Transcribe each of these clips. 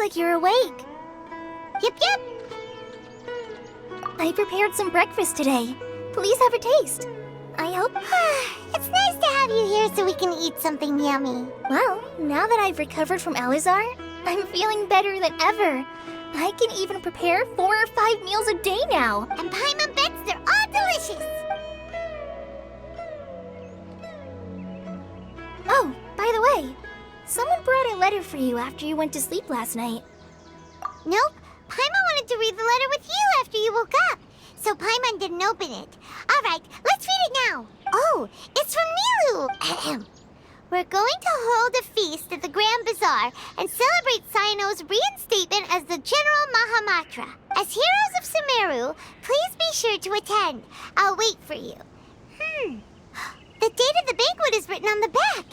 like you're awake. Yep. I prepared some breakfast today. Please have a taste. I hope... It's nice to have you here so we can eat something yummy. Well, now that I've recovered from Alizar, I'm feeling better than ever. I can even prepare 4 or 5 meals a day now. And Paimon bets they're all delicious. Oh, by the way, someone brought a letter for you after you went to sleep last night. Nope. Paimon wanted to read the letter with you after you woke up, so Paimon didn't open it. Alright, let's read it now. Oh, it's from Nilu. We're going to hold a feast at the Grand Bazaar and celebrate Cyano's reinstatement as the General Mahamatra. As heroes of Sumeru, please be sure to attend. I'll wait for you. The date of the banquet is written on the back.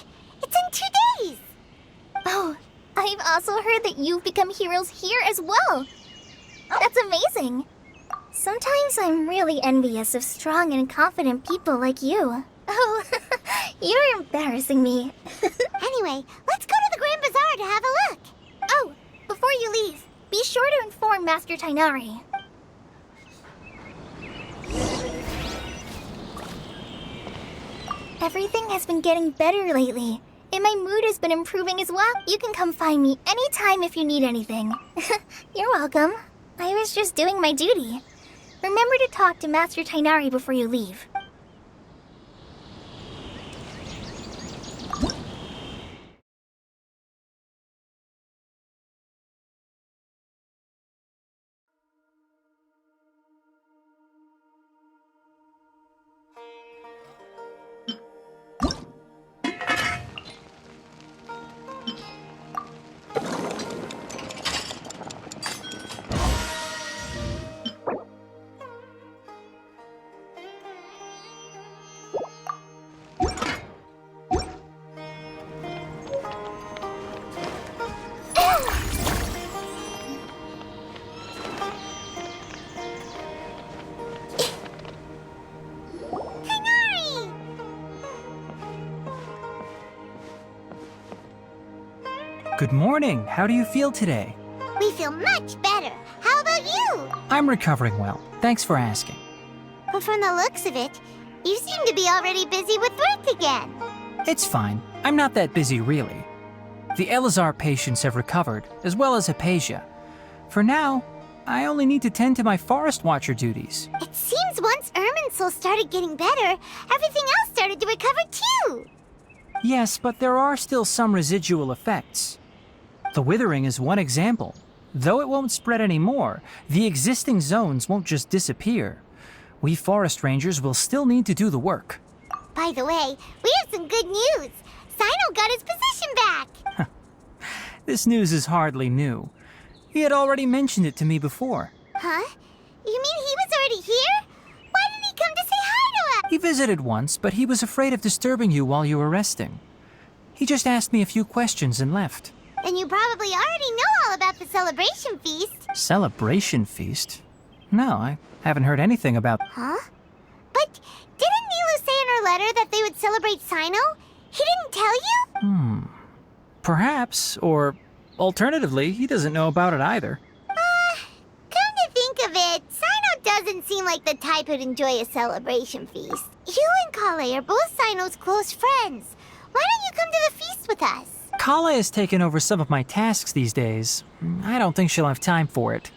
It's in 2 days. Oh, I've also heard that you've become heroes here as well. That's amazing. Sometimes I'm really envious of strong and confident people like you. Oh, you're embarrassing me. Anyway, let's go to the Grand Bazaar to have a look. Oh, before you leave, be sure to inform Master Tainari. Everything has been getting better lately, and my mood has been improving as well. You can come find me anytime if you need anything. You're welcome. I was just doing my duty. Remember to talk to Master Tainari before you leave. Good morning. How do you feel today? We feel much better. How about you? I'm recovering well. Thanks for asking. But from the looks of it, you seem to be already busy with work again. It's fine. I'm not that busy, really. The Elazar patients have recovered, as well as Hypatia. For now, I only need to tend to my Forest Watcher duties. It seems once Irminsul started getting better, everything else started to recover too. Yes, but there are still some residual effects. The withering is one example. Though it won't spread anymore, the existing zones won't just disappear. We forest rangers will still need to do the work. By the way, we have some good news. Cyno got his position back. This news is hardly new. He had already mentioned it to me before. Huh? You mean he was already here? Why didn't he come to say hi to us? He visited once, but he was afraid of disturbing you while you were resting. He just asked me a few questions and left. Then you probably already know all about the celebration feast. Celebration feast? No, I haven't heard anything about... Huh? But didn't Nilu say in her letter that they would celebrate Cyno? He didn't tell you? Perhaps, or alternatively, he doesn't know about it either. Come to think of it, Cyno doesn't seem like the type who'd enjoy a celebration feast. You and Kale are both Cyno's close friends. Why don't you come to the feast with us? Kala has taken over some of my tasks these days. I don't think she'll have time for it.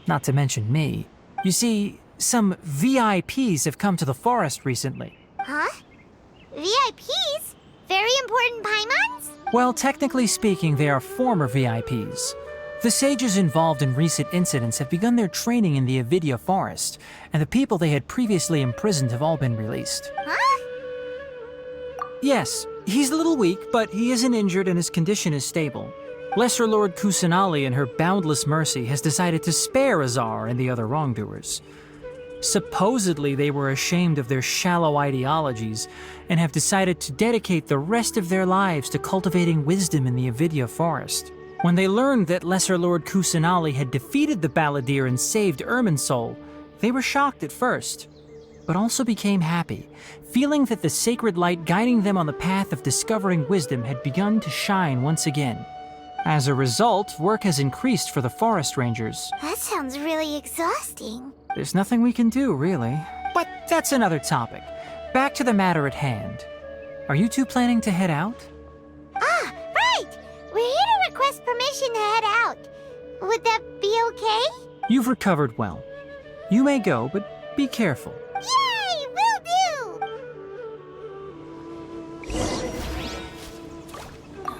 Not to mention me. You see, some VIPs have come to the forest recently. Huh? VIPs? Very important Paimons? Well, technically speaking, they are former VIPs. The sages involved in recent incidents have begun their training in the Avidya forest, and the people they had previously imprisoned have all been released. Huh? Yes, he's a little weak, but he isn't injured and his condition is stable. Lesser Lord Kusanali in her boundless mercy has decided to spare Azar and the other wrongdoers. Supposedly they were ashamed of their shallow ideologies and have decided to dedicate the rest of their lives to cultivating wisdom in the Avidya forest. When they learned that Lesser Lord Kusanali had defeated the Balladeer and saved Irminsul, they were shocked at first, but also became happy, feeling that the sacred light guiding them on the path of discovering wisdom had begun to shine once again. As a result, work has increased for the forest rangers. That sounds really exhausting. There's nothing we can do, really. But that's another topic. Back to the matter at hand. Are you two planning to head out? Ah, right! We're here to request permission to head out. Would that be okay? You've recovered well. You may go, but be careful. Yay! Will do!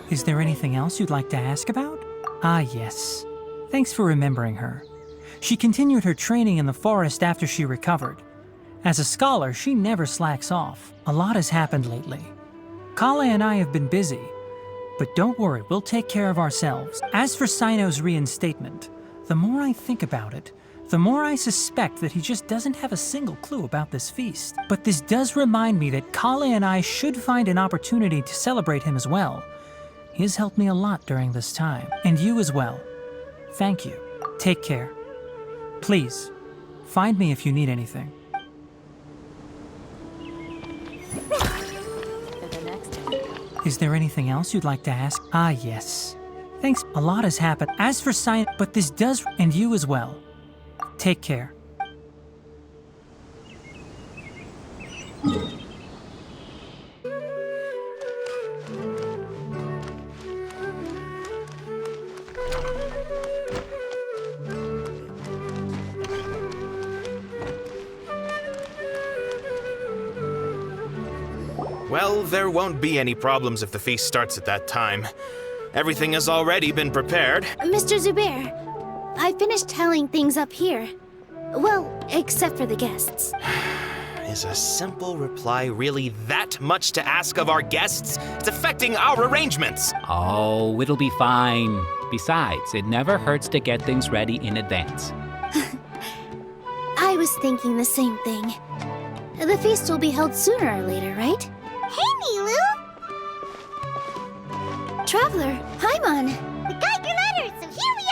Is there anything else you'd like to ask about? Ah, yes. Thanks for remembering her. She continued her training in the forest after she recovered. As a scholar, she never slacks off. A lot has happened lately. Kale and I have been busy, but don't worry, we'll take care of ourselves. As for Sino's reinstatement, the more I think about it, the more I suspect that he just doesn't have a single clue about this feast. But this does remind me that Kale and I should find an opportunity to celebrate him as well. He has helped me a lot during this time, and you as well. Thank you. Take care. Please, find me if you need anything. Is there anything else you'd like to ask? Ah, yes. Thanks. A lot has happened. As for science, but this does, and you as well. Take care. Well, there won't be any problems if the feast starts at that time. Everything has already been prepared. Mr. Zubair, I finished tallying things up here. Well, except for the guests. Is a simple reply really that much to ask of our guests? It's affecting our arrangements. Oh, it'll be fine. Besides, it never hurts to get things ready in advance. I was thinking the same thing. The feast will be held sooner or later, right? Hey, Nilu! Traveler, Paimon! We got your letter, so here we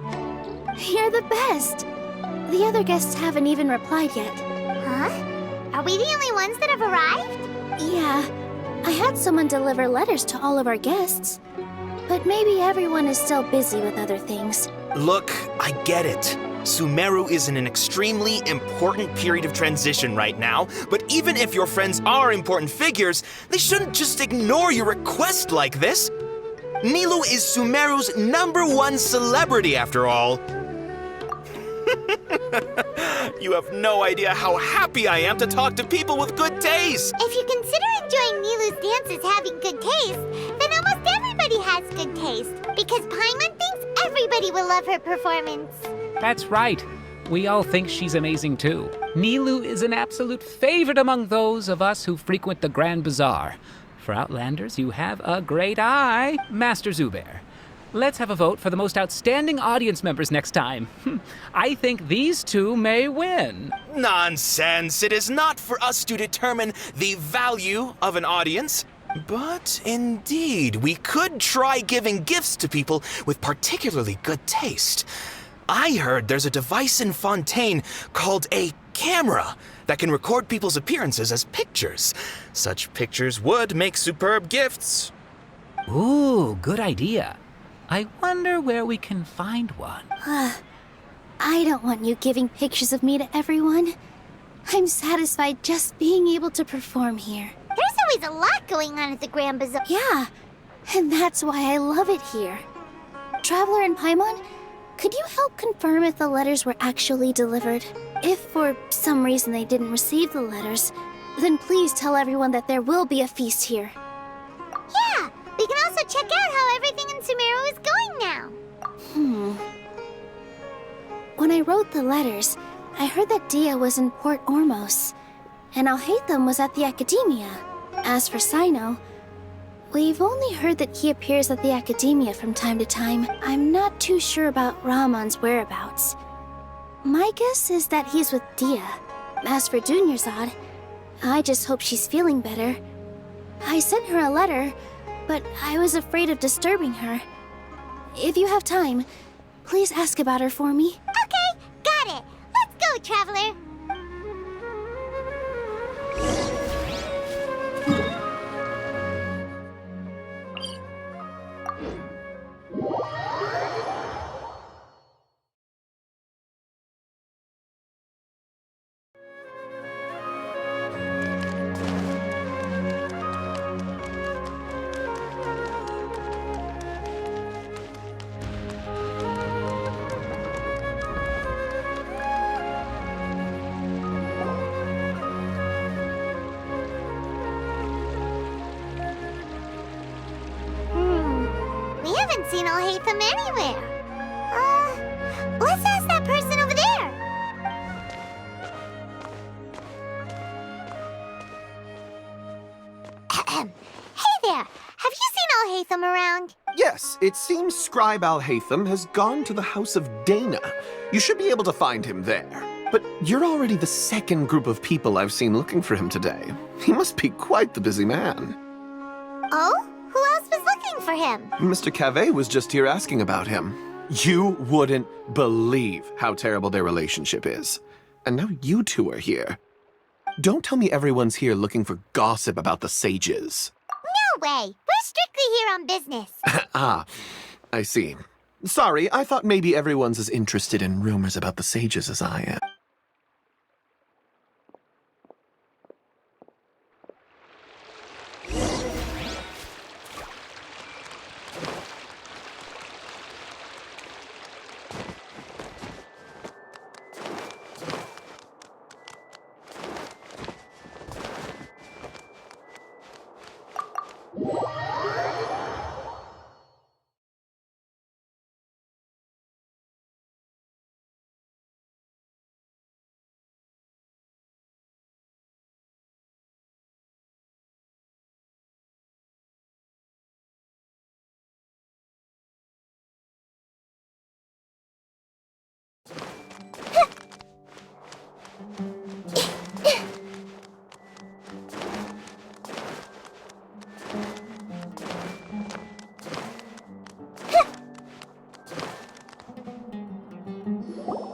are! You're the best! The other guests haven't even replied yet. Huh? Are we the only ones that have arrived? Yeah, I had someone deliver letters to all of our guests. But maybe everyone is still busy with other things. Look, I get it. Sumeru is in an extremely important period of transition right now, but even if your friends are important figures, they shouldn't just ignore your request like this. Nilou is Sumeru's #1 celebrity after all. You have no idea how happy I am to talk to people with good taste. If you consider enjoying Nilu's dances having good taste, then almost everybody has good taste, because Paimon thinks everybody will love her performance. That's right. We all think she's amazing too. Nilou is an absolute favorite among those of us who frequent the Grand Bazaar. For Outlanders, you have a great eye, Master Zubair. Let's have a vote for the most outstanding audience members next time. I think these two may win. Nonsense. It is not for us to determine the value of an audience. But indeed, we could try giving gifts to people with particularly good taste. I heard there's a device in Fontaine called a camera that can record people's appearances as pictures. Such pictures would make superb gifts. Ooh, good idea. I wonder where we can find one. I don't want you giving pictures of me to everyone. I'm satisfied just being able to perform here. There's always a lot going on at the Grand Bazaar. Yeah, and that's why I love it here. Traveler and Paimon, could you help confirm if the letters were actually delivered? If for some reason they didn't receive the letters, then please tell everyone that there will be a feast here. Yeah, we can also check out how everything in Sumeru is going now. When I wrote the letters, I heard that Dia was in Port Ormos, and Alhaitham was at the Academia. As for Sino, we've only heard that he appears at the Academia from time to time. I'm not too sure about Rahman's whereabouts. My guess is that he's with Dia. As for Dunyarzad, I just hope she's feeling better. I sent her a letter, but I was afraid of disturbing her. If you have time, please ask about her for me. Okay, got it. Let's go, Traveler. seen Alhaitham anywhere. Let's ask that person over there. Hey there, have you seen Alhaitham around? Yes, it seems Scribe Alhaitham has gone to the House of Dana. You should be able to find him there. But you're already the second group of people I've seen looking for him today. He must be quite the busy man. Oh? Who else was looking for him? Mr. Cavey was just here asking about him. You wouldn't believe how terrible their relationship is. And now you two are here. Don't tell me everyone's here looking for gossip about the sages. No way. We're strictly here on business. Ah, I see. Sorry, I thought maybe everyone's as interested in rumors about the sages as I am.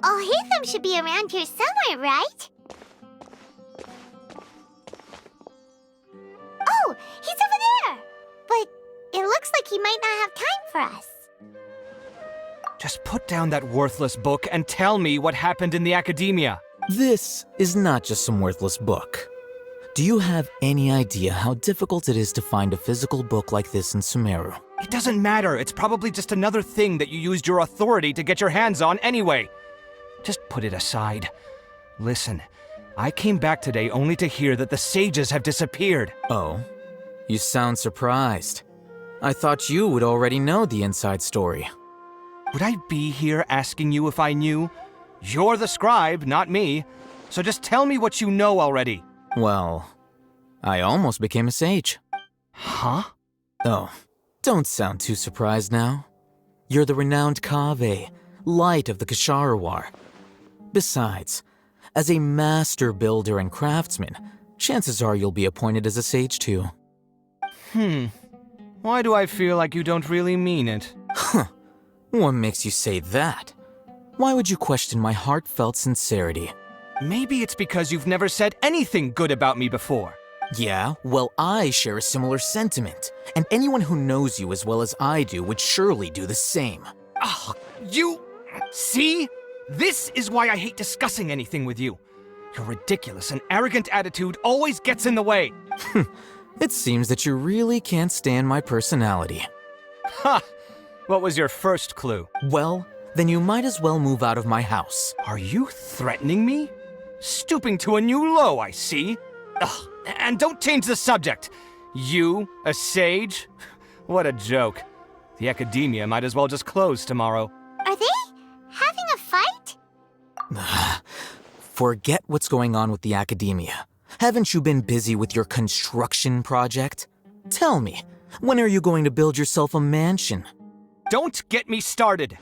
Alhaitham should be around here somewhere, right? Oh, he's over there! But it looks like he might not have time for us. Just put down that worthless book and tell me what happened in the academia. This is not just some worthless book. Do you have any idea how difficult it is to find a physical book like this in Sumeru? It doesn't matter. It's probably just another thing that you used your authority to get your hands on anyway. Just put it aside. Listen, I came back today only to hear that the sages have disappeared. Oh, you sound surprised. I thought you would already know the inside story. Would I be here asking you if I knew? You're the scribe, not me. So just tell me what you know already. Well, I almost became a sage. Huh? Oh, don't sound too surprised now. You're the renowned Kaveh, light of the Kasharawar. Besides, as a master builder and craftsman, chances are you'll be appointed as a sage too. Why do I feel like you don't really mean it? What makes you say that? Why would you question my heartfelt sincerity? Maybe it's because you've never said anything good about me before. Yeah, well, I share a similar sentiment, and anyone who knows you as well as I do would surely do the same. You... See? This is why I hate discussing anything with you. Your ridiculous and arrogant attitude always gets in the way. It seems that you really can't stand my personality. Ha! What was your first clue? Well, then you might as well move out of my house. Are you threatening me? Stooping to a new low, I see. Ugh, and don't change the subject. You, a sage? What a joke. The academia might as well just close tomorrow. Are they having a fight? Forget what's going on with the academia. Haven't you been busy with your construction project? Tell me, when are you going to build yourself a mansion? Don't get me started.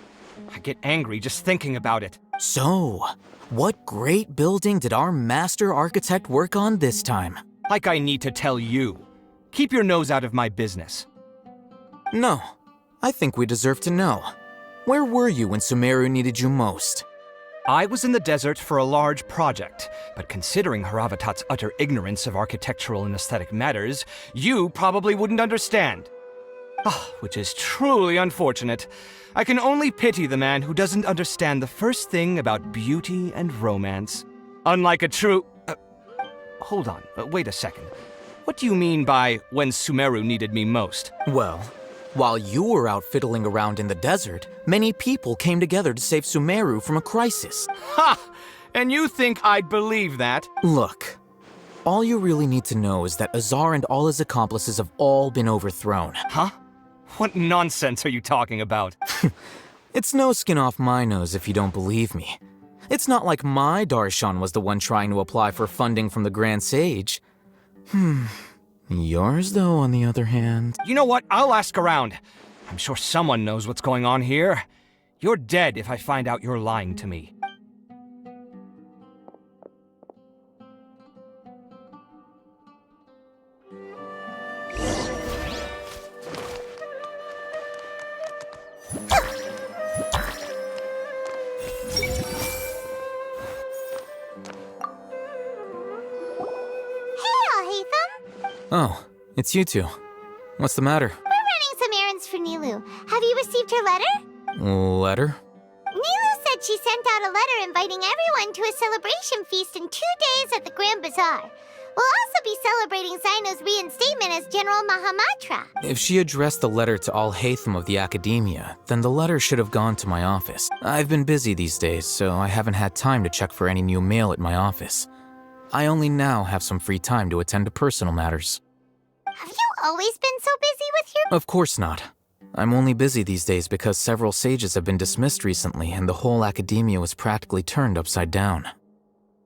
I get angry just thinking about it. So, what great building did our master architect work on this time? Like I need to tell you. Keep your nose out of my business. No, I think we deserve to know. Where were you when Sumeru needed you most? I was in the desert for a large project, but considering Haravatat's utter ignorance of architectural and aesthetic matters, you probably wouldn't understand. Which is truly unfortunate. I can only pity the man who doesn't understand the first thing about beauty and romance. Unlike a true... hold on, wait a second. What do you mean by when Sumeru needed me most? Well, while you were out fiddling around in the desert, many people came together to save Sumeru from a crisis. Ha! And you think I'd believe that? Look, all you really need to know is that Azar and all his accomplices have all been overthrown. Huh? What nonsense are you talking about? It's no skin off my nose if you don't believe me. It's not like my Darshan was the one trying to apply for funding from the Grand Sage. Yours, though, on the other hand... You know what? I'll ask around. I'm sure someone knows what's going on here. You're dead if I find out you're lying to me. Oh, it's you two. What's the matter? We're running some errands for Nilu. Have you received her letter? Letter? Nilu said she sent out a letter inviting everyone to a celebration feast in 2 days at the Grand Bazaar. We'll also be celebrating Zaino's reinstatement as General Mahamatra. If she addressed the letter to all Hatham of the Academia, then the letter should have gone to my office. I've been busy these days, so I haven't had time to check for any new mail at my office. I only now have some free time to attend to personal matters. Have you always been so busy with your... Of course not. I'm only busy these days because several sages have been dismissed recently and the whole academia was practically turned upside down.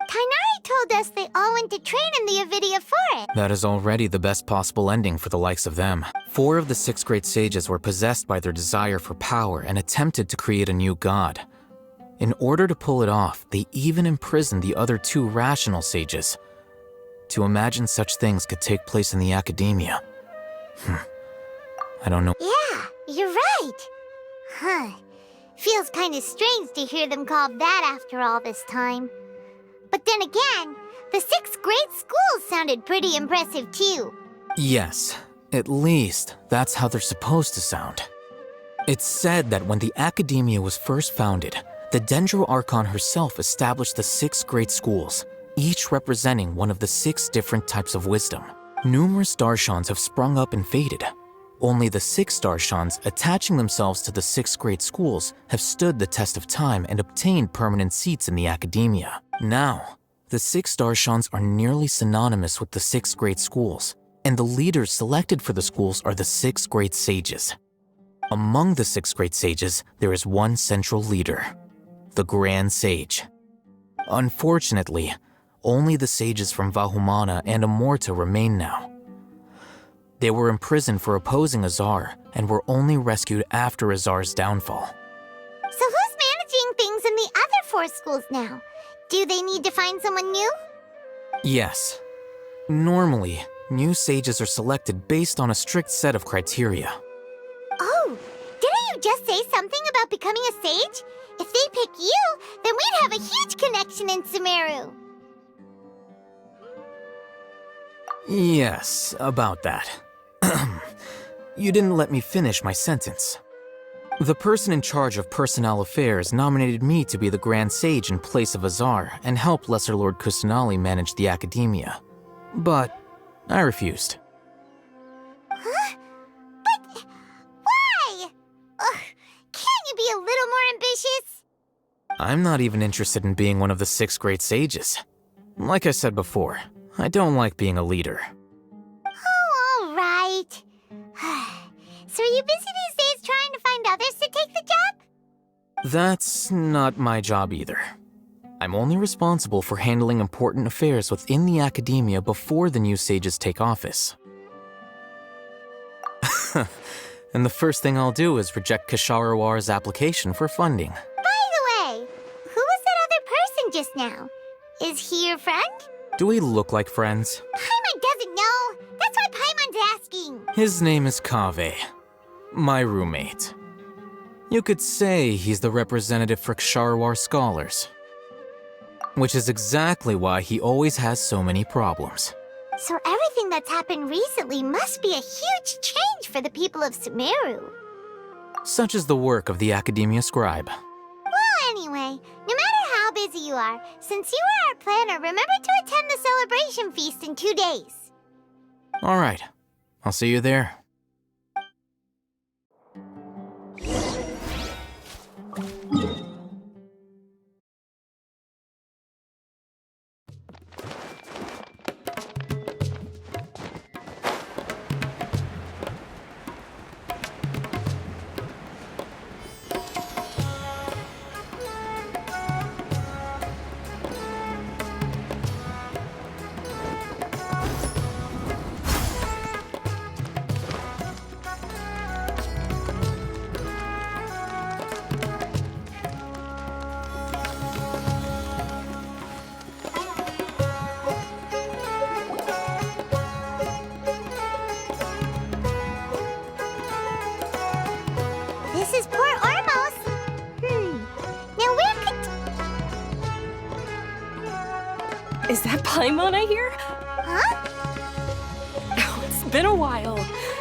Kainari told us they all went to train in the Avidia Forest. That is already the best possible ending for the likes of them. 4 of the 6 great sages were possessed by their desire for power and attempted to create a new god. In order to pull it off, they even imprisoned the other 2 rational sages. To imagine such things could take place in the academia. I don't know. Yeah, you're right. Huh. Feels kind of strange to hear them called that after all this time. But then again, the 6 great schools sounded pretty impressive too. Yes, at least that's how they're supposed to sound. It's said that when the academia was first founded, the Dendro Archon herself established the 6 great schools, each representing one of the 6 different types of wisdom. Numerous Darshans have sprung up and faded. Only the 6 Darshans attaching themselves to the 6 great schools have stood the test of time and obtained permanent seats in the academia. Now, the 6 Darshans are nearly synonymous with the 6 great schools, and the leaders selected for the schools are the 6 great sages. Among the 6 great sages, there is one central leader, the Grand Sage. Unfortunately, only the sages from Vahumana and Amorta remain now. They were imprisoned for opposing Azar and were only rescued after Azar's downfall. So who's managing things in the other 4 schools now? Do they need to find someone new? Yes. Normally, new sages are selected based on a strict set of criteria. Oh, didn't you just say something about becoming a sage? If they pick you, then we'd have a huge connection in Sumeru. Yes, about that. You didn't let me finish my sentence. The person in charge of personnel affairs nominated me to be the Grand Sage in place of Azar and help Lesser Lord Kusanali manage the academia. But I refused. Huh? But why? Ugh, can't you be a little more ambitious? I'm not even interested in being one of the 6 great sages. Like I said before, I don't like being a leader. Oh, all right. So are you busy these days trying to find others to take the job? That's not my job either. I'm only responsible for handling important affairs within the academia before the new sages take office. And the first thing I'll do is reject Kasharawar's application for funding. By the way, who was that other person just now? Is he your friend? Do we look like friends? Paimon doesn't know. That's why Paimon's asking. His name is Kaveh, my roommate. You could say he's the representative for Ksharawar scholars. Which is exactly why he always has so many problems. So everything that's happened recently must be a huge change for the people of Sumeru. Such is the work of the Academia Scribe. Well, anyway, no matter how busy you are, since you are our planner, remember to attend the celebration feast in 2 days. All right, I'll see you there. Is that Paimon I hear? Huh? Oh, it's been a while.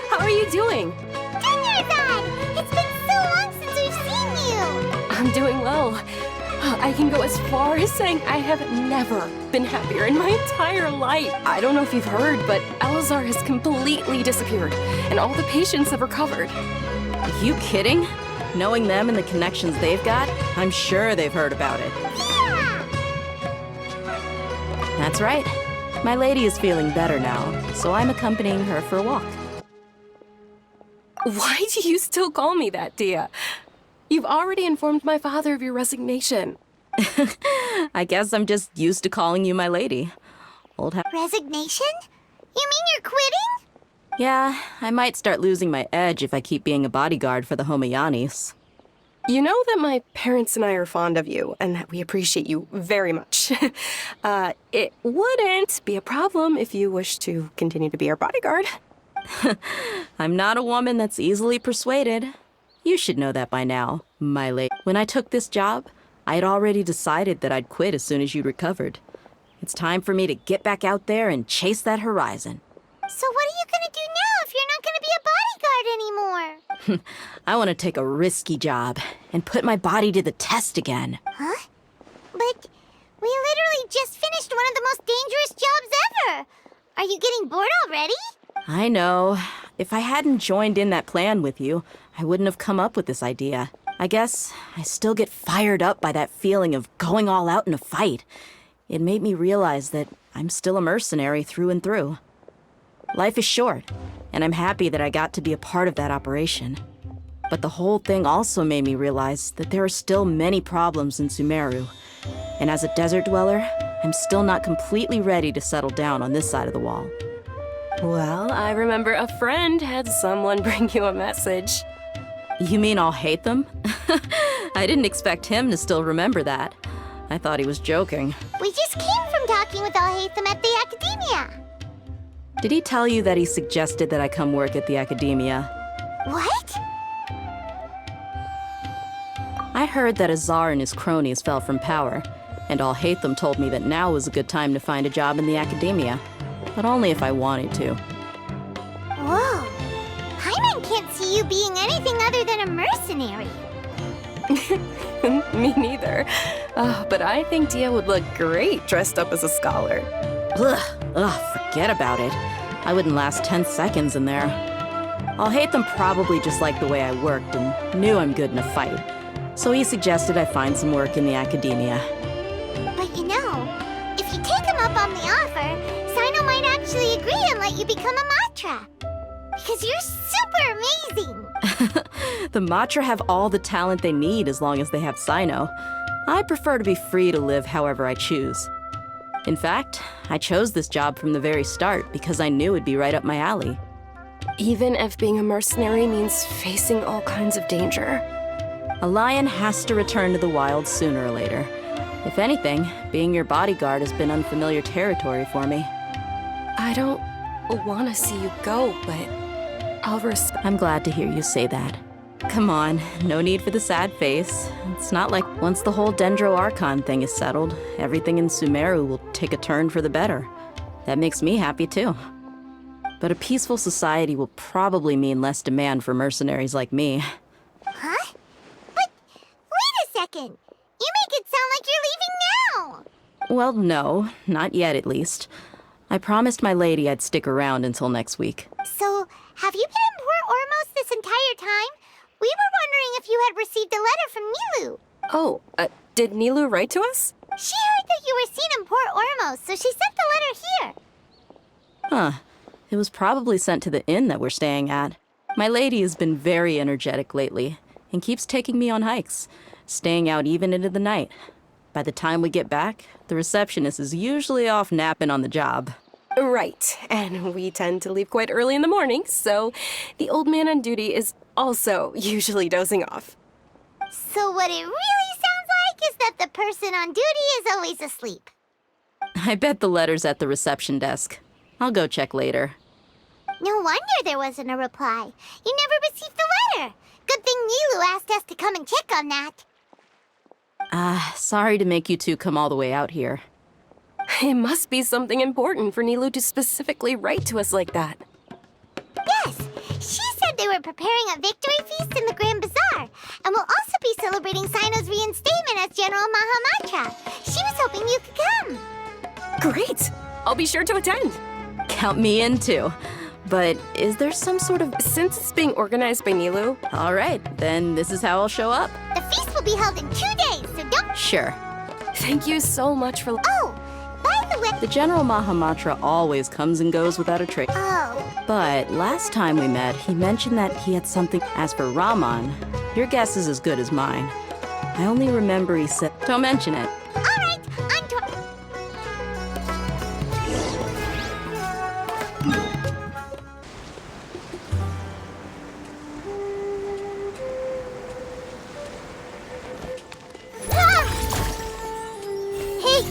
How are you doing? Dad! It's been so long since we've seen you! I'm doing well. I can go as far as saying I have never been happier in my entire life. I don't know if you've heard, but Elazar has completely disappeared, and all the patients have recovered. Are you kidding? Knowing them and the connections they've got, I'm sure they've heard about it. Yeah! That's right. My lady is feeling better now, so I'm accompanying her for a walk. Why do you still call me that, Dia? You've already informed my father of your resignation. I guess I'm just used to calling you my lady. Resignation? You mean you're quitting? Yeah, I might start losing my edge if I keep being a bodyguard for the Homayanis. You know that my parents and I are fond of you, and that we appreciate you very much. It wouldn't be a problem if you wish to continue to be our bodyguard. I'm not a woman that's easily persuaded. You should know that by now, my lady. When I took this job, I had already decided that I'd quit as soon as you'd recovered. It's time for me to get back out there and chase that horizon. So what are you gonna do now if you're not gonna be a bodyguard anymore? I want to take a risky job and put my body to the test again. Huh? But we literally just finished one of the most dangerous jobs ever! Are you getting bored already? I know. If I hadn't joined in that plan with you, I wouldn't have come up with this idea. I guess I still get fired up by that feeling of going all out in a fight. It made me realize that I'm still a mercenary through and through. Life is short, and I'm happy that I got to be a part of that operation. But the whole thing also made me realize that there are still many problems in Sumeru. And as a desert dweller, I'm still not completely ready to settle down on this side of the wall. Well, I remember a friend had someone bring you a message. You mean I'll hate them? I didn't expect him to still remember that. I thought he was joking. We just came from talking with Alhaitham at the Academia. Did he tell you that he suggested that I come work at the Academia? What? I heard that Azar and his cronies fell from power, and Alhaitham told me that now was a good time to find a job in the Academia, but only if I wanted to. Whoa. Paimon can't see you being anything other than a mercenary. Me neither. But I think Dia would look great dressed up as a scholar. Ugh, forget about it. I wouldn't last 10 seconds in there. Alhaitham probably just liked the way I worked and knew I'm good in a fight, so he suggested I find some work in the Academia. But you know, if you take him up on the offer, Sino might actually agree and let you become a Matra. Because you're super amazing! The Matra have all the talent they need as long as they have Sino. I prefer to be free to live however I choose. In fact, I chose this job from the very start because I knew it'd be right up my alley. Even if being a mercenary means facing all kinds of danger. A lion has to return to the wild sooner or later. If anything, being your bodyguard has been unfamiliar territory for me. I don't want to see you go, but I'll respect. I'm glad to hear you say that. Come on, no need for the sad face. It's not like once the whole Dendro Archon thing is settled, everything in Sumeru will take a turn for the better. That makes me happy too. But a peaceful society will probably mean less demand for mercenaries like me. Huh? But wait a second! You make it sound like you're leaving now! Well, no, not yet at least. I promised my lady I'd stick around until next week. So, have you been in Port Ormos this entire time? We were wondering if you had received a letter from Nilu. Oh, did Nilu write to us? She heard that you were seen in Port Ormos, so she sent the letter here. Huh. It was probably sent to the inn that we're staying at. My lady has been very energetic lately and keeps taking me on hikes, staying out even into the night. By the time we get back, the receptionist is usually off napping on the job. Right, and we tend to leave quite early in the morning, so the old man on duty is also usually dozing off. So what it really sounds like is that the person on duty is always asleep. I bet the letter's at the reception desk. I'll go check later. No wonder there wasn't a reply. You never received the letter. Good thing Nilu asked us to come and check on that. Sorry to make you two come all the way out here. It must be something important for Nilou to specifically write to us like that. Yes, she said they were preparing a victory feast in the Grand Bazaar, and will also be celebrating Sino's reinstatement as General Mahamatra. She was hoping you could come. Great! I'll be sure to attend. Count me in too. But is there some sort of... Since it's being organized by Nilou, All right, then this is how I'll show up. The feast will be held in 2 days, so don't... Sure. thank you so much for... Oh, by the way... The General Mahamatra always comes and goes without a trace. Oh, But last time we met, he mentioned that he had something. As for Raman, your guess is as good as mine. I only remember he said, don't mention it. all right, on to... Ah! Hey!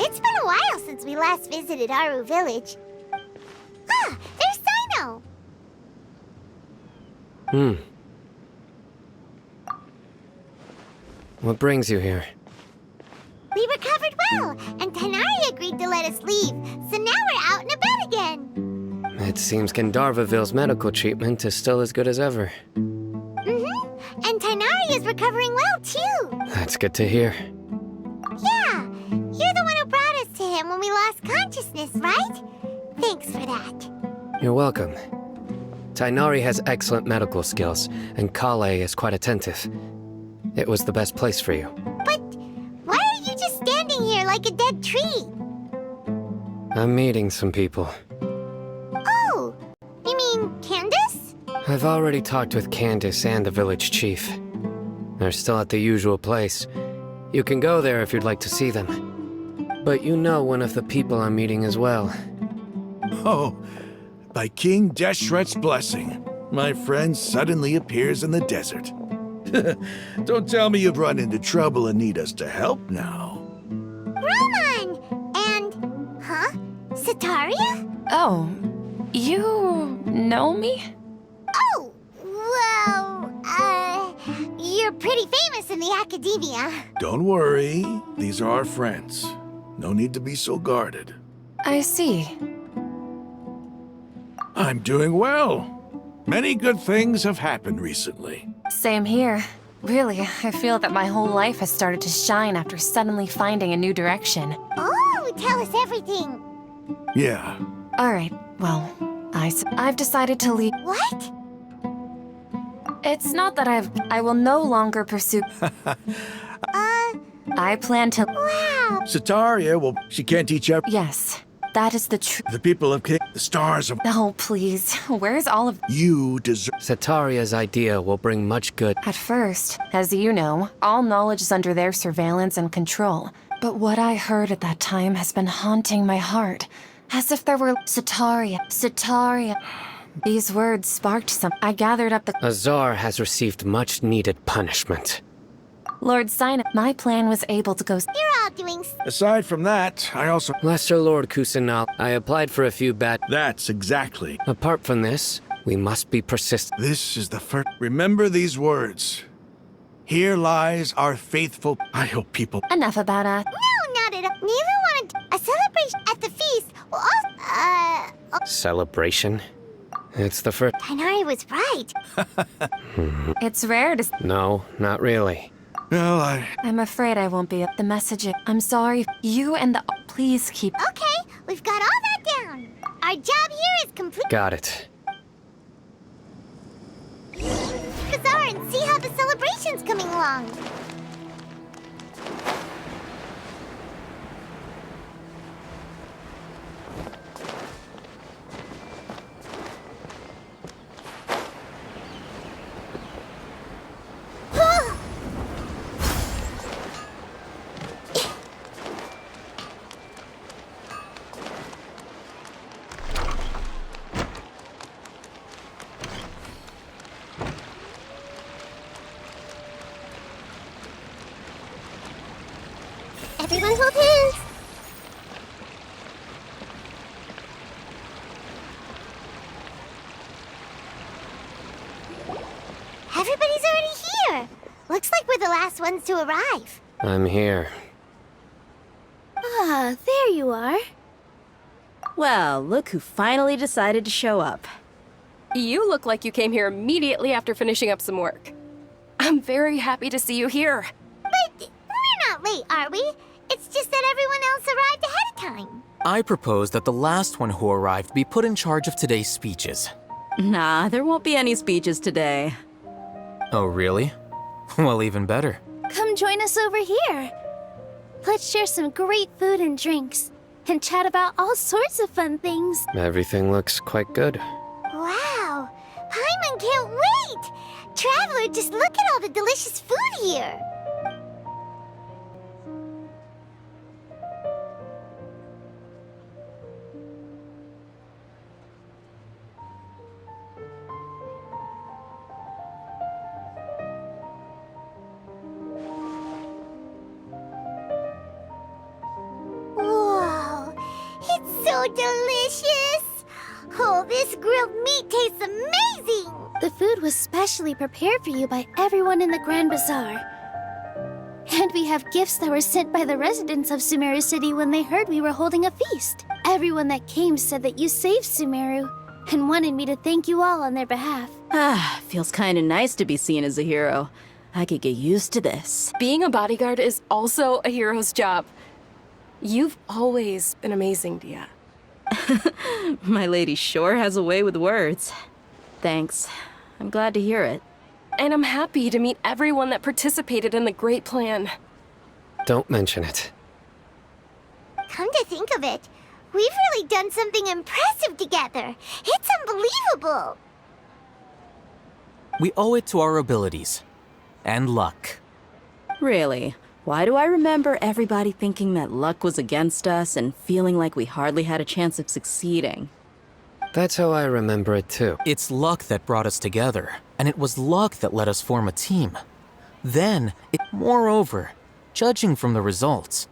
It's been a while since we last visited Aru Village. Ah, there's Sino! What brings you here? We recovered well, and Tainari agreed to let us leave, so now we're out and about again. It seems Gandharvaville's medical treatment is still as good as ever. Mm-hmm. And Tainari is recovering well, too. That's good to hear. Yeah, you're the one who brought us to him when we lost consciousness, right? Thanks for that. You're welcome. Tainari has excellent medical skills, and Kale is quite attentive. It was the best place for you. But why are you just standing here like a dead tree? I'm meeting some people. Oh, you mean Candace? I've already talked with Candace and the village chief. They're still at the usual place. You can go there if you'd like to see them. But you know one of the people I'm meeting as well. Oh, by King Deshret's blessing, my friend suddenly appears in the desert. Don't tell me you've run into trouble and need us to help now. Roman! And... huh? Sataria? Oh, you know me? Oh, well, you're pretty famous in the academia. Don't worry, these are our friends. No need to be so guarded. I see. I'm doing well. Many good things have happened recently. Same here. Really, I feel that my whole life has started to shine after suddenly finding a new direction. Oh, tell us everything. Yeah. All right, well, I've decided to leave. What? It's not that I will no longer pursue. I plan to. Wow. Sataria, well, she can't teach up. Yes, that is the truth. The people of King, the stars of... Oh, please. Where's all of. You deserve... Sataria's idea will bring much good. At first, as you know, all knowledge is under their surveillance and control. But what I heard at that time has been haunting my heart. As if there were. Sataria. These words sparked some. I gathered up the. Azar has received much needed punishment. Lord Sina. My plan was able to go. You're all doing... Aside from that, I also... Lesser Lord Kusanal, I applied for a few bad... That's exactly. Apart from this, we must be persistent. This is the first... Remember these words. Here lies our faithful... I hope people... Enough about us. No, not at all. Neither wanted a celebration at the feast. Well, also... Celebration? It's the first... Tainari was right. It's rare to. No, not really. Well, I'm afraid I won't be at the messaging. I'm sorry. You and the. Please keep. Okay, we've got all that down. Our job here is complete. Got it. Bazaar and see how the celebration's coming along. Everyone hold hands. Everybody's already here. Looks like we're the last ones to arrive. I'm here. Ah, there you are. Well, look who finally decided to show up. You look like you came here immediately after finishing up some work. I'm very happy to see you here. But we're not late, are we? It's just that everyone else arrived ahead of time. I propose that the last one who arrived be put in charge of today's speeches. Nah, there won't be any speeches today. Oh, really? Well, even better. Come join us over here. Let's share some great food and drinks, and chat about all sorts of fun things. Everything looks quite good. Wow, Paimon can't wait! Traveler, just look at all the delicious food here. Whoa, it's so delicious! Oh, this grilled meat tastes amazing! The food was specially prepared for you by everyone in the Grand Bazaar. And we have gifts that were sent by the residents of Sumeru City when they heard we were holding a feast. Everyone that came said that you saved Sumeru, and wanted me to thank you all on their behalf. Ah, feels kinda nice to be seen as a hero. I could get used to this. Being a bodyguard is also a hero's job. You've always been amazing, Dia. My lady sure has a way with words. Thanks. I'm glad to hear it. And I'm happy to meet everyone that participated in the great plan. Don't mention it. Come to think of it, we've really done something impressive together. It's unbelievable. We owe it to our abilities. And luck. Really? Why do I remember everybody thinking that luck was against us and feeling like we hardly had a chance of succeeding? That's how I remember it too. It's luck that brought us together, and it was luck that let us form a team. Moreover, judging from the results,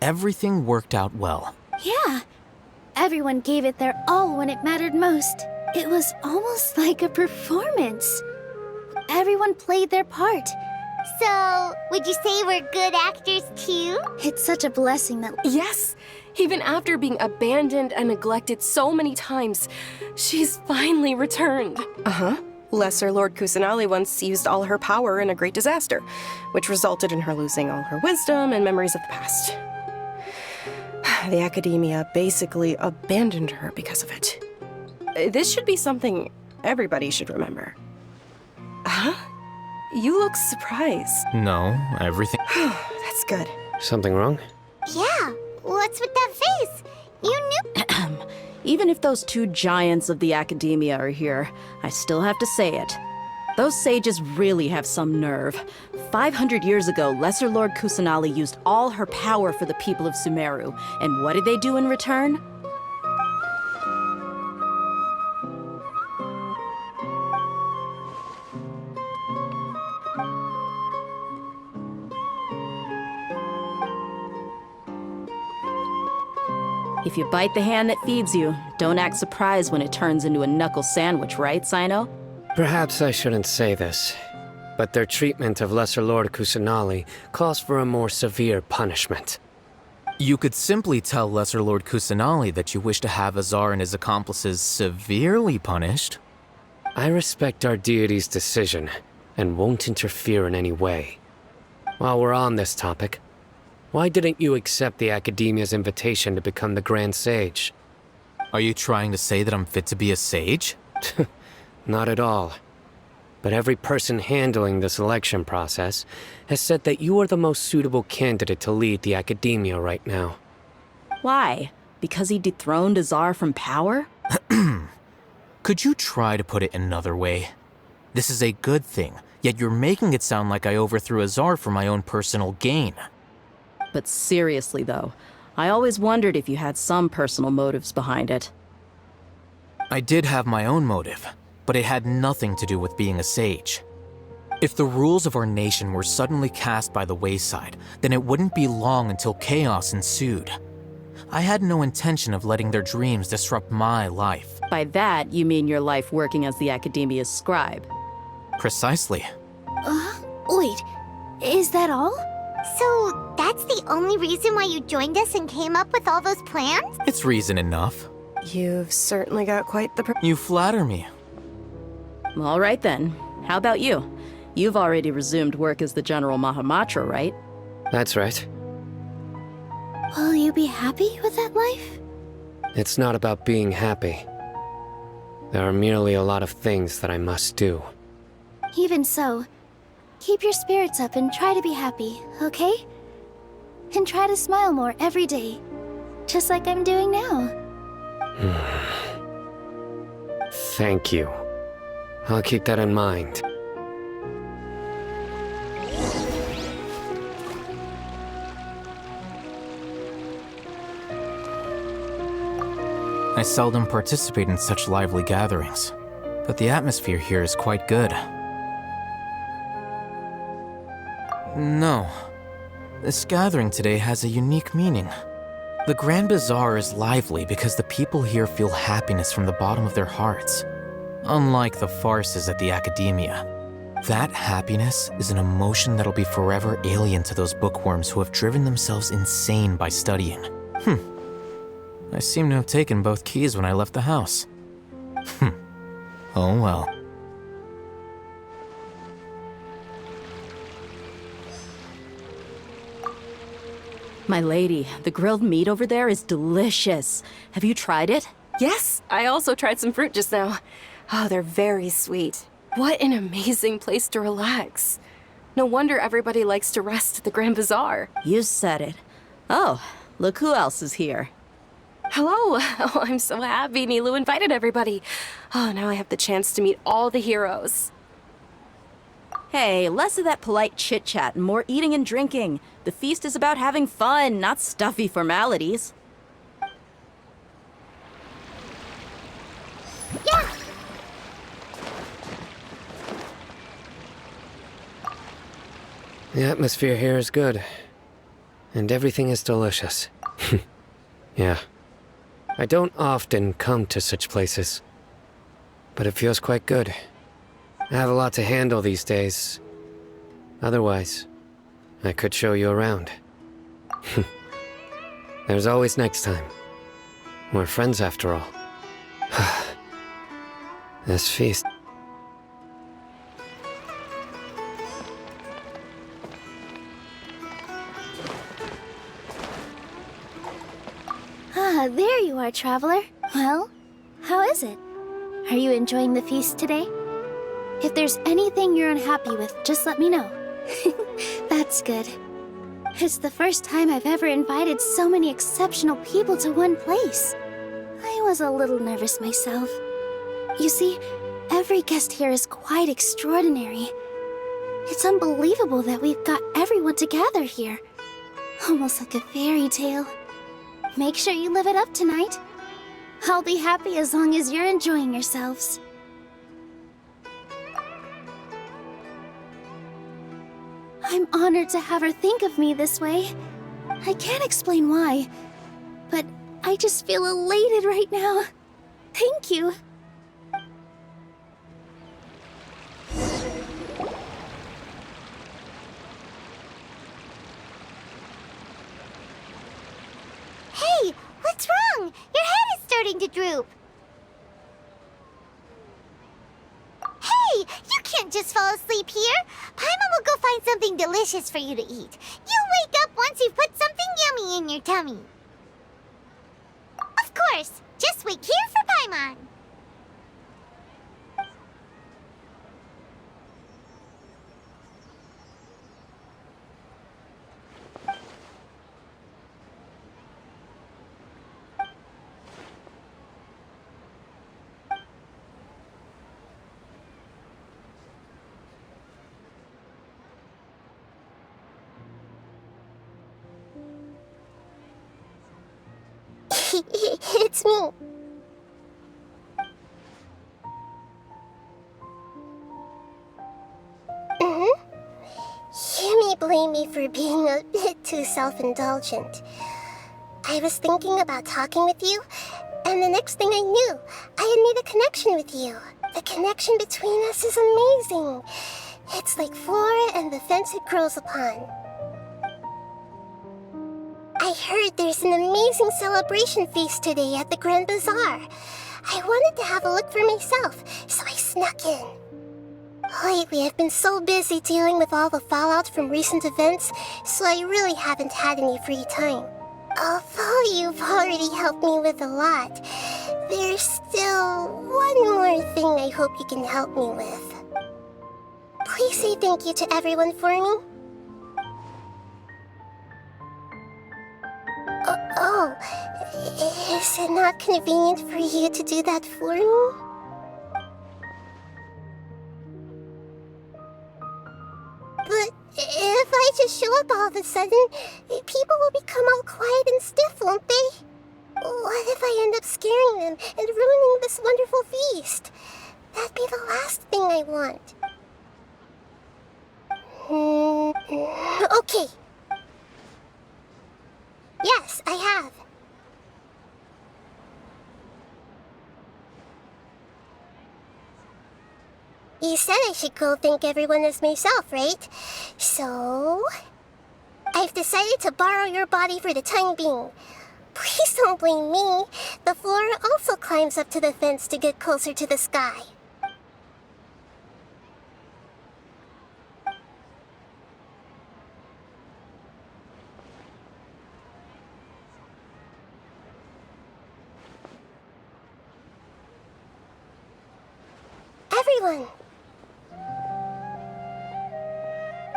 everything worked out well. Yeah, everyone gave it their all when it mattered most. It was almost like a performance. Everyone played their part. So, would you say we're good actors too? It's such a blessing that... Yes! Even after being abandoned and neglected so many times, she's finally returned. Uh-huh. Lesser Lord Kusanali once used all her power in a great disaster, which resulted in her losing all her wisdom and memories of the past. The Academia basically abandoned her because of it. This should be something everybody should remember. Huh? You look surprised. No, everything... That's good. Something wrong? Yeah, what's with that face? You knew... Even if those two giants of the Academia are here, I still have to say it. Those sages really have some nerve. 500 years ago, Lesser Lord Kusanali used all her power for the people of Sumeru. And what did they do in return? If you bite the hand that feeds you, don't act surprised when it turns into a knuckle sandwich, right, Sino? Perhaps I shouldn't say this, but their treatment of Lesser Lord Kusanali calls for a more severe punishment. You could simply tell Lesser Lord Kusanali that you wish to have Azar and his accomplices severely punished. I respect our deity's decision, and won't interfere in any way. While we're on this topic, why didn't you accept the Academia's invitation to become the Grand Sage? Are you trying to say that I'm fit to be a sage? Not at all. But every person handling the selection process has said that you are the most suitable candidate to lead the Academia right now. Why? Because he dethroned Azar from power? Could you try to put it another way? This is a good thing, yet you're making it sound like I overthrew Azar for my own personal gain. But seriously, though, I always wondered if you had some personal motives behind it. I did have my own motive, but it had nothing to do with being a sage. If the rules of our nation were suddenly cast by the wayside, then it wouldn't be long until chaos ensued. I had no intention of letting their dreams disrupt my life. By that, you mean your life working as the Academia's scribe. Precisely. Wait, is that all? So, that's the only reason why you joined us and came up with all those plans? It's reason enough. You've certainly got quite the... You flatter me. All right then. How about you? You've already resumed work as the General Mahamatra, right? That's right. Will you be happy with that life? It's not about being happy. There are merely a lot of things that I must do. Even so, keep your spirits up and try to be happy, okay? And try to smile more every day, just like I'm doing now. Thank you. I'll keep that in mind. I seldom participate in such lively gatherings, but the atmosphere here is quite good. No. This gathering today has a unique meaning. The Grand Bazaar is lively because the people here feel happiness from the bottom of their hearts. Unlike the farces at the Academia. That happiness is an emotion that'll be forever alien to those bookworms who have driven themselves insane by studying. I seem to have taken both keys when I left the house. Oh well. My lady, the grilled meat over there is delicious. Have you tried it? Yes, I also tried some fruit just now. Oh, they're very sweet. What an amazing place to relax. No wonder everybody likes to rest at the Grand Bazaar. You said it. Oh, look who else is here. Hello. Oh, I'm so happy Nilou invited everybody. Oh, now I have the chance to meet all the heroes. Hey, less of that polite chit-chat and more eating and drinking. The feast is about having fun, not stuffy formalities. Yeah! The atmosphere here is good. And everything is delicious. Yeah. I don't often come to such places. But it feels quite good. I have a lot to handle these days. Otherwise, I could show you around. There's always next time. We're friends after all. This feast. Ah, there you are, traveler. Well, how is it? Are you enjoying the feast today? If there's anything you're unhappy with, just let me know. That's good. It's the first time I've ever invited so many exceptional people to one place. I was a little nervous myself. You see, every guest here is quite extraordinary. It's unbelievable that we've got everyone together here. Almost like a fairy tale. Make sure you live it up tonight. I'll be happy as long as you're enjoying yourselves. I'm honored to have her think of me this way. I can't explain why, but I just feel elated right now. Thank you. Hey, what's wrong? Your head is starting to droop. Hey, you can't just fall asleep here. Paimon will go find something delicious for you to eat. You'll wake up once you've put something yummy in your tummy. Of course, just wait here for Paimon. It's me. You may blame me for being a bit too self-indulgent. I was thinking about talking with you, and the next thing I knew, I had made a connection with you. The connection between us is amazing. It's like flora and the fence it grows upon. I heard there's an amazing celebration feast today at the Grand Bazaar. I wanted to have a look for myself, so I snuck in. Lately, I've been so busy dealing with all the fallout from recent events, so I really haven't had any free time. Although you've already helped me with a lot, there's still one more thing I hope you can help me with. Please say thank you to everyone for me. Oh, is it not convenient for you to do that for me? But if I just show up all of a sudden, people will become all quiet and stiff, won't they? What if I end up scaring them and ruining this wonderful feast? That'd be the last thing I want. Okay. Yes, I have. You said I should go thank everyone as myself, right? So... I've decided to borrow your body for the time being. Please don't blame me. The flora also climbs up to the fence to get closer to the sky. Everyone!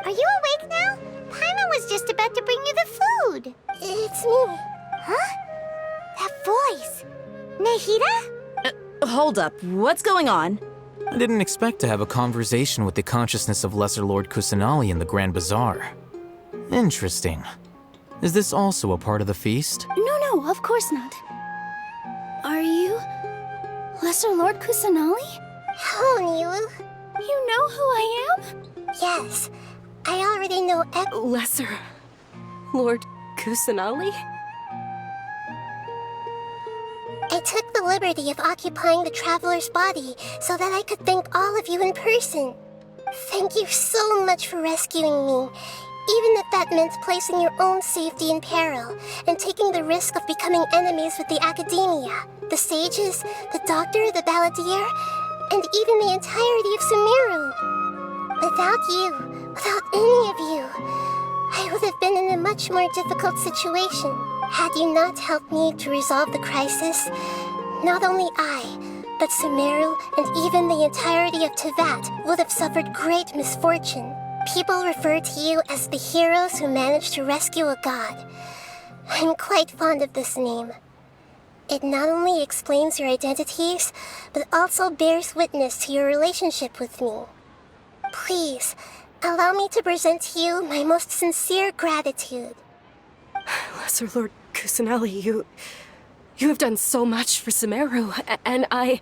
Are you awake now? Paimon was just about to bring you the food. It's me. Huh? That voice. Nahida? Hold up. What's going on? I didn't expect to have a conversation with the consciousness of Lesser Lord Kusanali in the Grand Bazaar. Interesting. Is this also a part of the feast? No, of course not. Are you... Lesser Lord Kusanali? Hello, Nilu. You know who I am? Yes. I already know Lesser Lord Kusanali? I took the liberty of occupying the traveler's body so that I could thank all of you in person. Thank you so much for rescuing me, even if that meant placing your own safety in peril and taking the risk of becoming enemies with the Academia, the sages, the doctor, the balladeer, and even the entirety of Sumeru. Without you, without any of you, I would have been in a much more difficult situation. Had you not helped me to resolve the crisis, not only I, but Sumeru and even the entirety of Tevat would have suffered great misfortune. People refer to you as the heroes who managed to rescue a god. I'm quite fond of this name. It not only explains your identities, but also bears witness to your relationship with me. Please, allow me to present to you my most sincere gratitude. Lesser Lord Kusanali, you have done so much for Sumeru, and I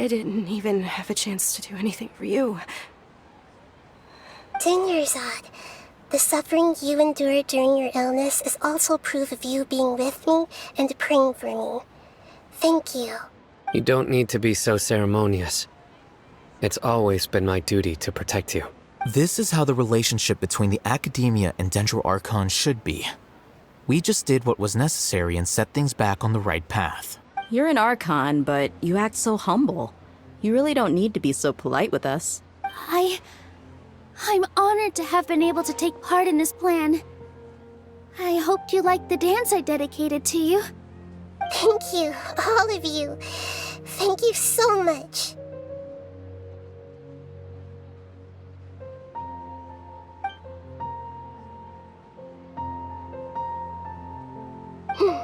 didn't even have a chance to do anything for you. Dinyarzad, the suffering you endured during your illness is also proof of you being with me and praying for me. Thank you. You don't need to be so ceremonious. It's always been my duty to protect you. This is how the relationship between the Academia and Dendro Archon should be. We just did what was necessary and set things back on the right path. You're an Archon, but you act so humble. You really don't need to be so polite with us. I'm honored to have been able to take part in this plan. I hoped you liked the dance I dedicated to you. Thank you, all of you. Thank you so much.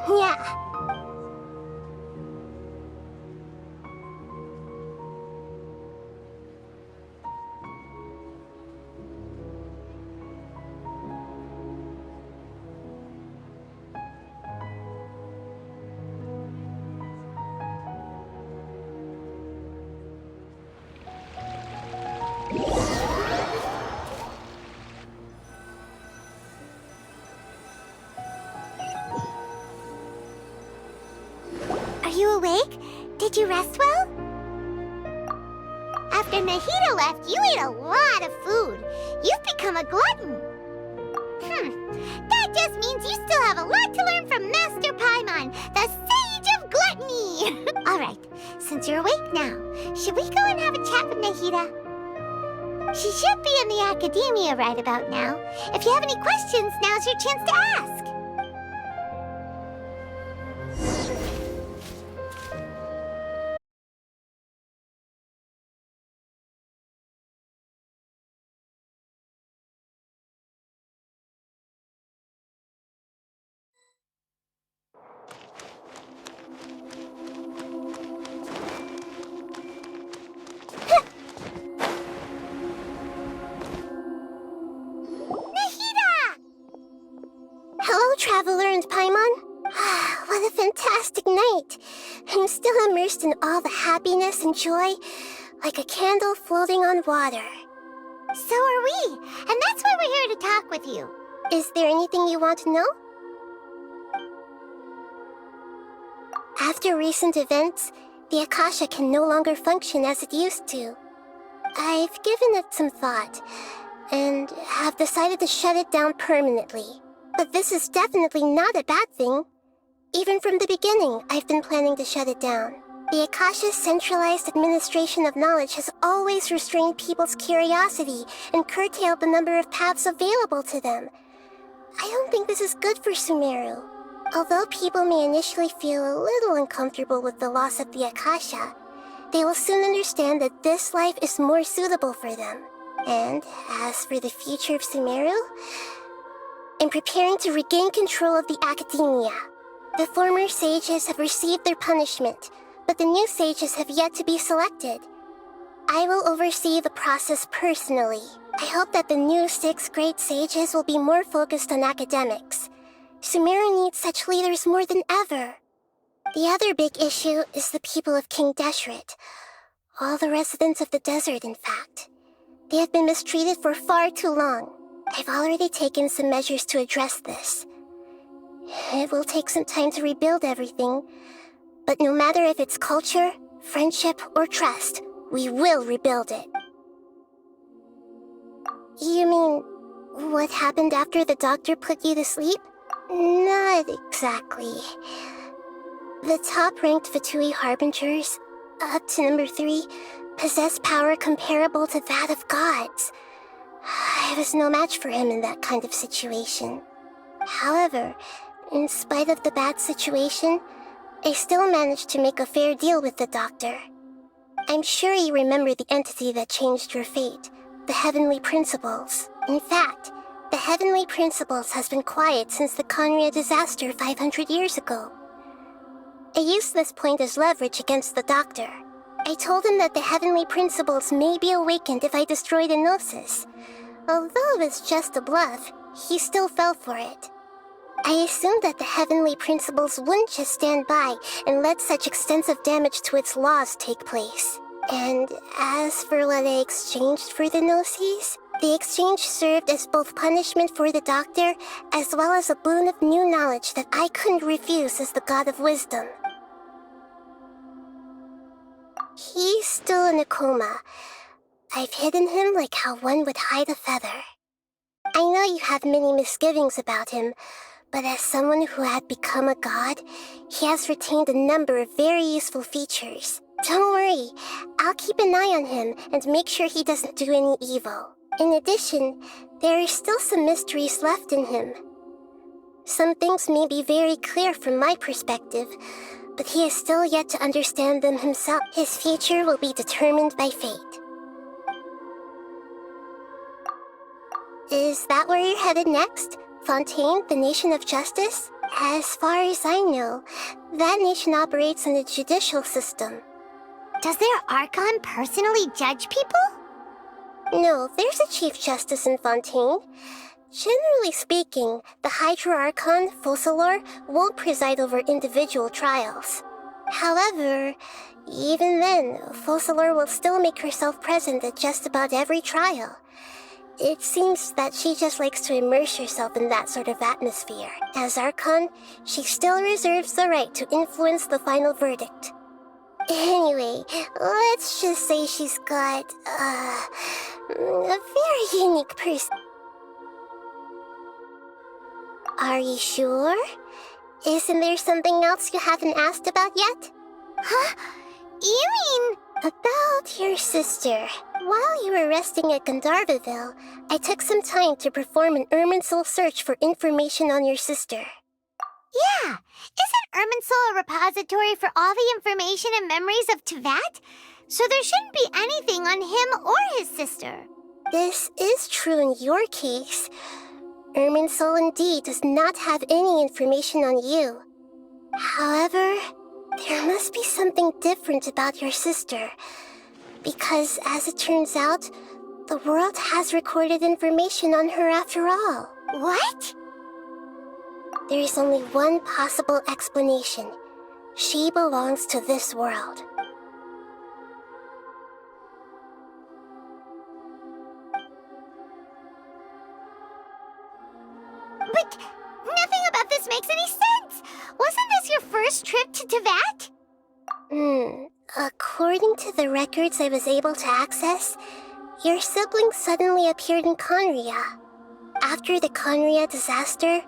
Yeah. Are you awake? Did you rest well? After after Nahida left, you ate a lot of food. You've become a glutton. That just means you still have a lot to learn from Master Paimon, the Sage of Gluttony. Alright, since you're awake now, should we go and have a chat with Nahida? She should be in the academia right about now. If you have any questions, now's your chance to ask. Hello, Traveler and Paimon. What a fantastic night. I'm still immersed in all the happiness and joy, like a candle floating on water. So are we, and that's why we're here to talk with you. Is there anything you want to know? After recent events, the Akasha can no longer function as it used to. I've given it some thought, and have decided to shut it down permanently. But this is definitely not a bad thing. Even from the beginning, I've been planning to shut it down. The Akasha's centralized administration of knowledge has always restrained people's curiosity and curtailed the number of paths available to them. I don't think this is good for Sumeru. Although people may initially feel a little uncomfortable with the loss of the Akasha, they will soon understand that this life is more suitable for them. And as for the future of Sumeru, I'm preparing to regain control of the academia. The former sages have received their punishment, but the new sages have yet to be selected. I will oversee the process personally. I hope that the new 6 great sages will be more focused on academics. Sumeru needs such leaders more than ever. The other big issue is the people of King Deshret. All the residents of the desert, in fact. They have been mistreated for far too long. I've already taken some measures to address this. It will take some time to rebuild everything, but no matter if it's culture, friendship, or trust, we will rebuild it. You mean, what happened after the doctor put you to sleep? Not exactly. The top-ranked Fatui Harbingers, up to number 3, possess power comparable to that of gods. I was no match for him in that kind of situation. However, in spite of the bad situation, I still managed to make a fair deal with the doctor. I'm sure you remember the entity that changed your fate, the Heavenly Principles. In fact, the Heavenly Principles has been quiet since the Conria disaster 500 years ago. I used this point as leverage against the doctor. I told him that the Heavenly Principles may be awakened if I destroy the Gnosis. Although it's just a bluff, he still fell for it. I assumed that the Heavenly Principles wouldn't just stand by and let such extensive damage to its laws take place. And as for what I exchanged for the Gnosis, the exchange served as both punishment for the doctor, as well as a boon of new knowledge that I couldn't refuse as the God of Wisdom. He's still in a coma. I've hidden him like how one would hide a feather. I know you have many misgivings about him, but as someone who had become a god, he has retained a number of very useful features. Don't worry, I'll keep an eye on him and make sure he doesn't do any evil. In addition, there are still some mysteries left in him. Some things may be very clear from my perspective, but he is still yet to understand them himself. His future will be determined by fate. Is that where you're headed next? Fontaine, the Nation of Justice? As far as I know, that nation operates in a judicial system. Does their Archon personally judge people? No, there's a Chief Justice in Fontaine. Generally speaking, the Hydra Archon, Focalor, won't preside over individual trials. However, even then, Focalor will still make herself present at just about every trial. It seems that she just likes to immerse herself in that sort of atmosphere. As Archon, she still reserves the right to influence the final verdict. Anyway, let's just say she's got, a very unique person. Are you sure? Isn't there something else you haven't asked about yet? Huh? You mean... About your sister. While you were resting at Gandharvaville, I took some time to perform an Irminsul search for information on your sister. Yeah, isn't Irminsul a repository for all the information and memories of Teyvat? So there shouldn't be anything on him or his sister. This is true in your case. Irminsul indeed does not have any information on you. However, there must be something different about your sister. Because, as it turns out, the world has recorded information on her after all. What? There is only one possible explanation. She belongs to this world. But nothing about this makes any sense! Wasn't this your first trip to Teyvat? According to the records I was able to access, your sibling suddenly appeared in Conria. After the Conria disaster,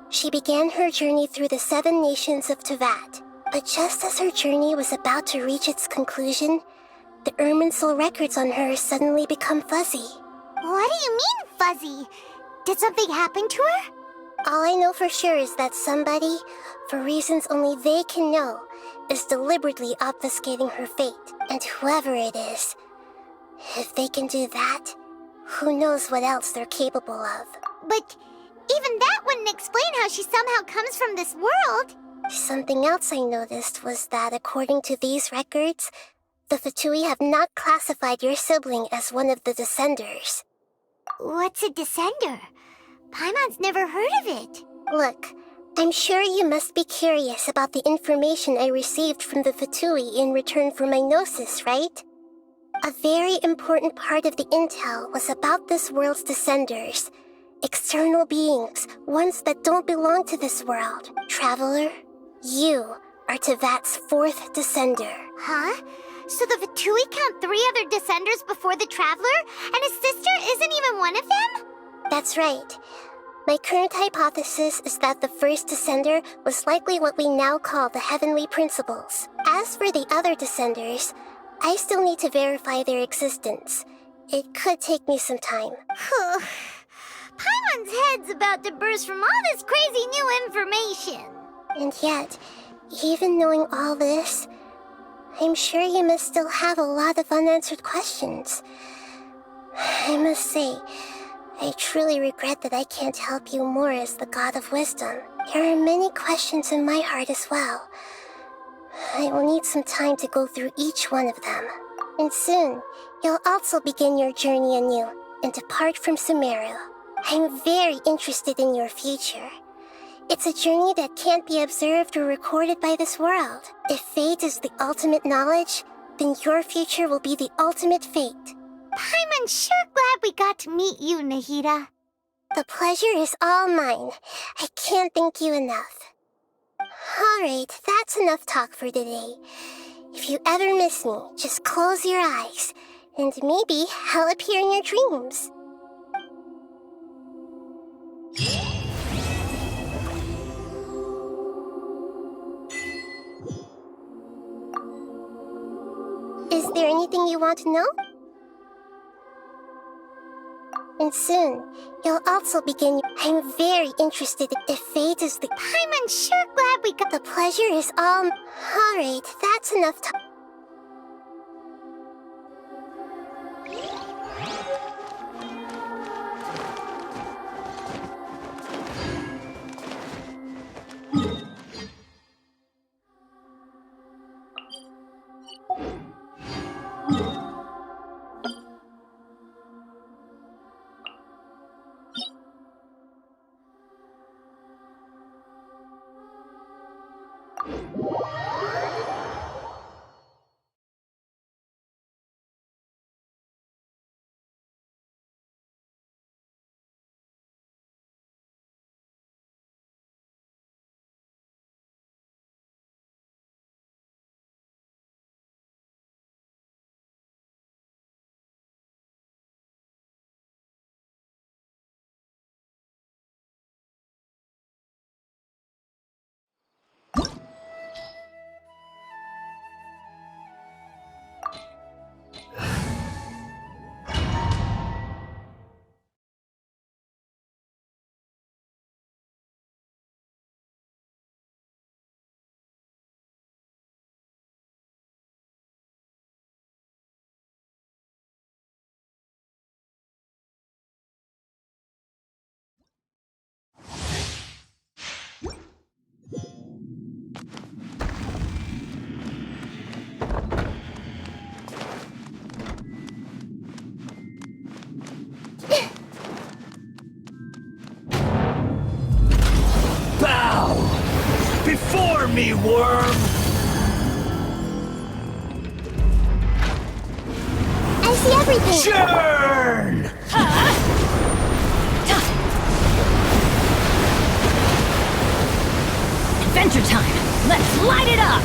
she began her journey through the 7 nations of Teyvat. But just as her journey was about to reach its conclusion, the Irminsul records on her suddenly become fuzzy. What do you mean, fuzzy? Did something happen to her? All I know for sure is that somebody, for reasons only they can know, is deliberately obfuscating her fate. And whoever it is, if they can do that, who knows what else they're capable of. But even that wouldn't explain how she somehow comes from this world. Something else I noticed was that according to these records, the Fatui have not classified your sibling as one of the Descenders. What's a Descender? Paimon's never heard of it. Look, I'm sure you must be curious about the information I received from the Fatui in return for my gnosis, right? A very important part of the intel was about this world's Descenders. External beings, ones that don't belong to this world. Traveler, you are Teyvat's 4th Descender. Huh? So the Fatui count 3 other Descenders before the Traveler, and his sister isn't even one of them? That's right. My current hypothesis is that the first Descender was likely what we now call the Heavenly Principles. As for the other Descenders, I still need to verify their existence. It could take me some time. Paimon's head's about to burst from all this crazy new information. And yet, even knowing all this, I'm sure you must still have a lot of unanswered questions. I must say, I truly regret that I can't help you more as the God of Wisdom. There are many questions in my heart as well. I will need some time to go through each one of them. And soon, you'll also begin your journey anew and depart from Sumeru. I'm very interested in your future. It's a journey that can't be observed or recorded by this world. If fate is the ultimate knowledge, then your future will be the ultimate fate. Paimon's sure glad we got to meet you, Nahida. The pleasure is all mine. I can't thank you enough. Alright, that's enough talk for today. If you ever miss me, just close your eyes, and maybe I'll appear in your dreams. Is there anything you want to know? And soon, you'll also begin. I'm very interested if fate is the. Paimon's sure glad we got. The pleasure is all. Alright, that's enough talk. Ignore me, worm! I see everything! Churn! Adventure time! Let's light it up!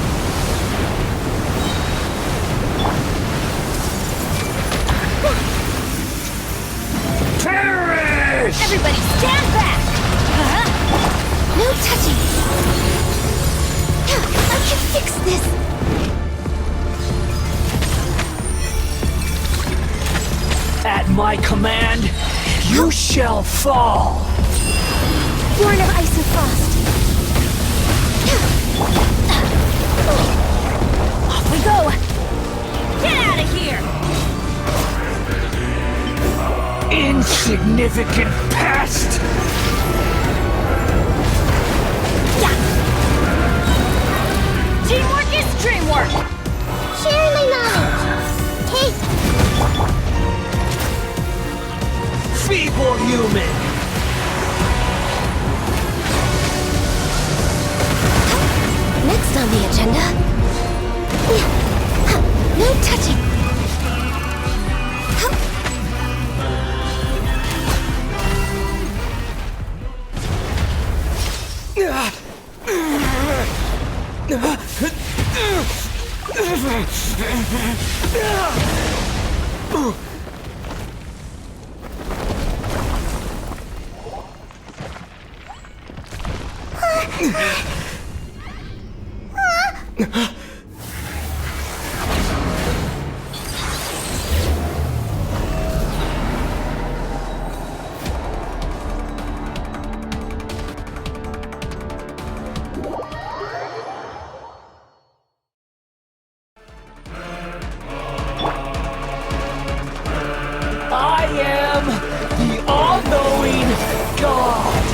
Perish! Everybody stand back! No touching! I can fix this! At my command, you shall fall! Born of ice and frost. Off we go! Get out of here! Insignificant pest! Teamwork is dreamwork! Share my knowledge! Take! Feeble human! Next on the agenda... No touching! I am the all-knowing God!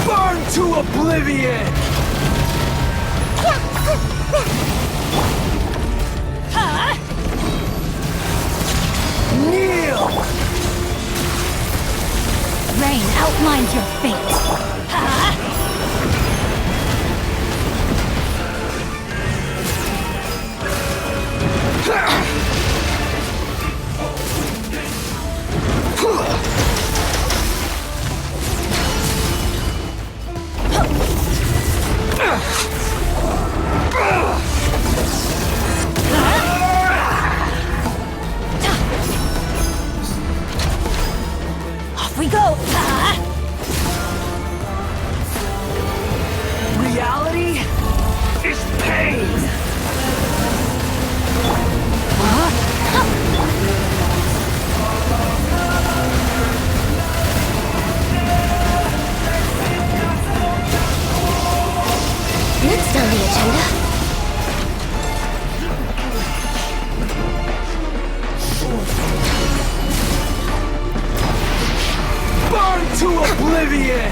Burn to oblivion! Kneel! Rain outlines your fate. Off we go! Reality is pain! Next on the agenda... Burn to oblivion!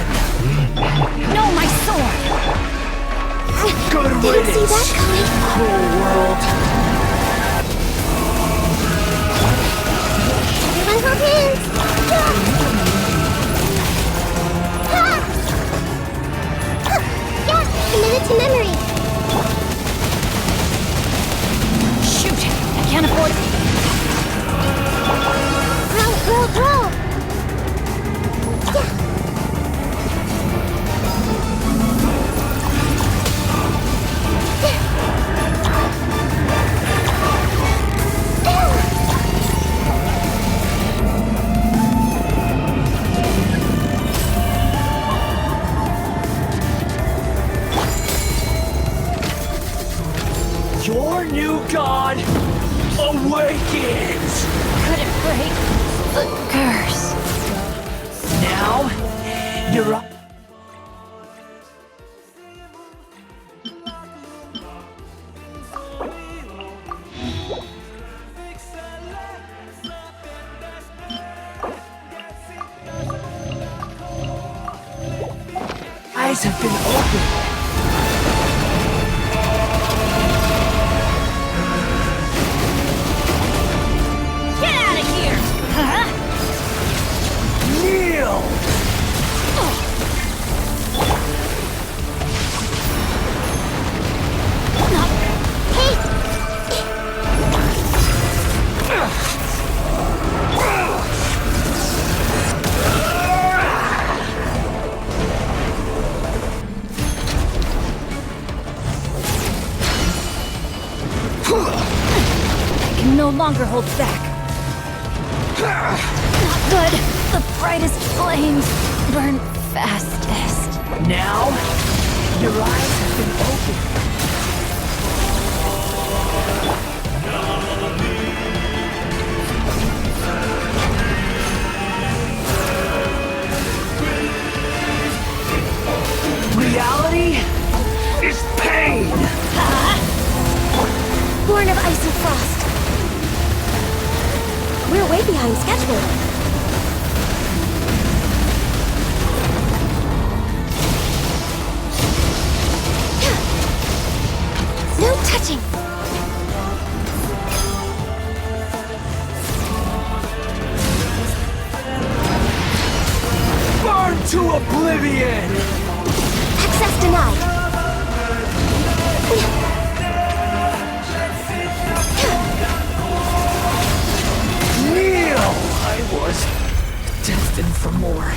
No, my sword! Good Didn't see riddance, that coming! cruel world! Everyone hold hands! Committed to memory! Shoot! I can't afford it! Throw! Your new god awakens! Could it break the curse? Now, you're up. Eyes have been opened. Get out of here! Kneel! can no longer hold back. Not good. The brightest flames burn fastest. Now, your eyes have been opened. Reality is pain! Born of ice and frost. We're way behind schedule. No touching. Burn to oblivion! Access denied. Kneel! I was destined for more.